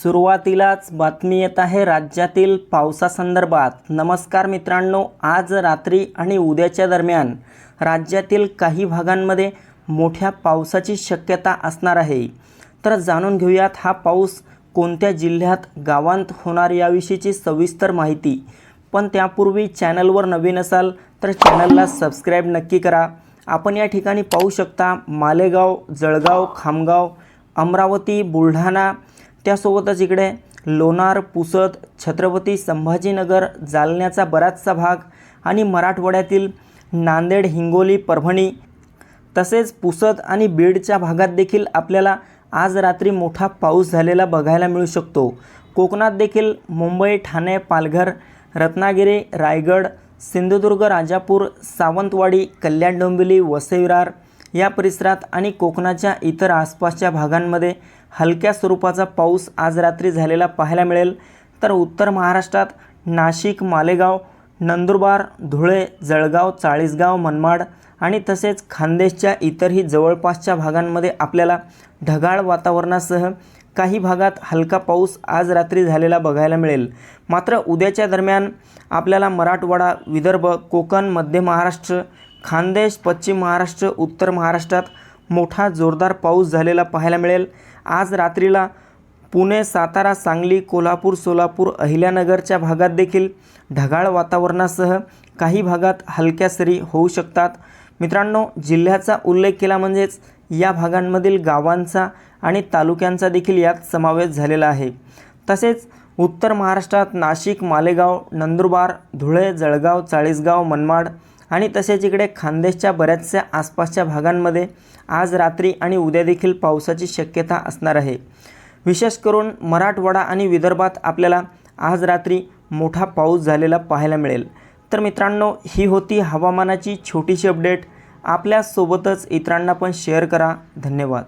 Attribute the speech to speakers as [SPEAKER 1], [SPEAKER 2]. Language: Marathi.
[SPEAKER 1] सुरुवातीलाच बातमी येत आहे राज्यातील पावसासंदर्भात। नमस्कार मित्रांनो, आज रात्री आणि उद्याच्या दरम्यान राज्यातील काही भागांमध्ये मोठ्या पावसाची शक्यता असणार आहे। तर जाणून घेऊयात हा पाऊस कोणत्या जिल्ह्यात गावांत होणार याविषयीची सविस्तर माहिती। पण त्यापूर्वी चॅनलवर नवीन असाल तर चॅनलला सबस्क्राइब नक्की करा। आपण या ठिकाणी पाहू शकता मालेगाव, जळगाव, खामगाव, अमरावती, बुलढाणा, त्यासोबतच इकडे लोणार, पुसद, छत्रपती संभाजीनगर, जालन्याचा बराचसा भाग आणि मराठवाड्यातील नांदेड, हिंगोली, परभणी तसेच पुसद आणि बीडच्या भागात देखील आपल्याला आज रात्री मोठा पाऊस झालेला बघायला मिळू शकतो। कोकणात देखील मुंबई, ठाणे, पालघर, रत्नागिरी, रायगड, सिंधुदुर्ग, राजापूर, सावंतवाडी, कल्याण, डोंबिवली, वसई विरार या परिसरात आणि कोकणाच्या इतर आसपासच्या भागांमध्ये हलक्या स्वरूपाचा पाऊस आज रात्री झालेला पाहायला मिळेल। तर उत्तर महाराष्ट्रात नाशिक, मालेगाव, नंदुरबार, धुळे, जळगाव, चाळीसगाव, मनमाड आणि तसेच खान्देशच्या इतरही जवळपासच्या भागांमध्ये आपल्याला ढगाळ वातावरणासह काही भागात हलका पाऊस आज रात्री झालेला बघायला मिळेल। मात्र उद्याच्या दरम्यान आपल्याला मराठवाडा, विदर्भ, कोकण, मध्य महाराष्ट्र, खान्देश, पश्चिम महाराष्ट्र, उत्तर महाराष्ट्रात मोठा जोरदार पाऊस झालेला पाहायला मिळेल। आज रात्रीला पुणे, सातारा, सांगली, कोल्हापूर, सोलापूर, अहिल्यानगरच्या भागात देखील ढगाळ वातावरणासह काही भागात हलक्या सरी होऊ शकतात। मित्रांनो, जिल्ह्याचा उल्लेख केला म्हणजेच या भागांमधील गावांचा आणि तालुक्यांचा देखील यात समावेश झालेला आहे। तसेच उत्तर महाराष्ट्रात नाशिक, मालेगाव, नंदुरबार, धुळे, जळगाव, चाळीसगाव, मनमाड आणि तसेच इकडे खान्देशच्या बऱ्याचशा आसपासच्या भागांमध्ये आज रात्री आणि उद्या देखील पावसाची शक्यता असणार आहे। विशेष करून मराठवाडा आणि विदर्भात आपल्याला आज रात्री मोठा पाऊस झालेला पाहायला मिळेल। तर मित्रांनो, ही होती हवामानाची छोटीशी अपडेट। आपल्यासोबतच इतरांना पण शेअर करा। धन्यवाद।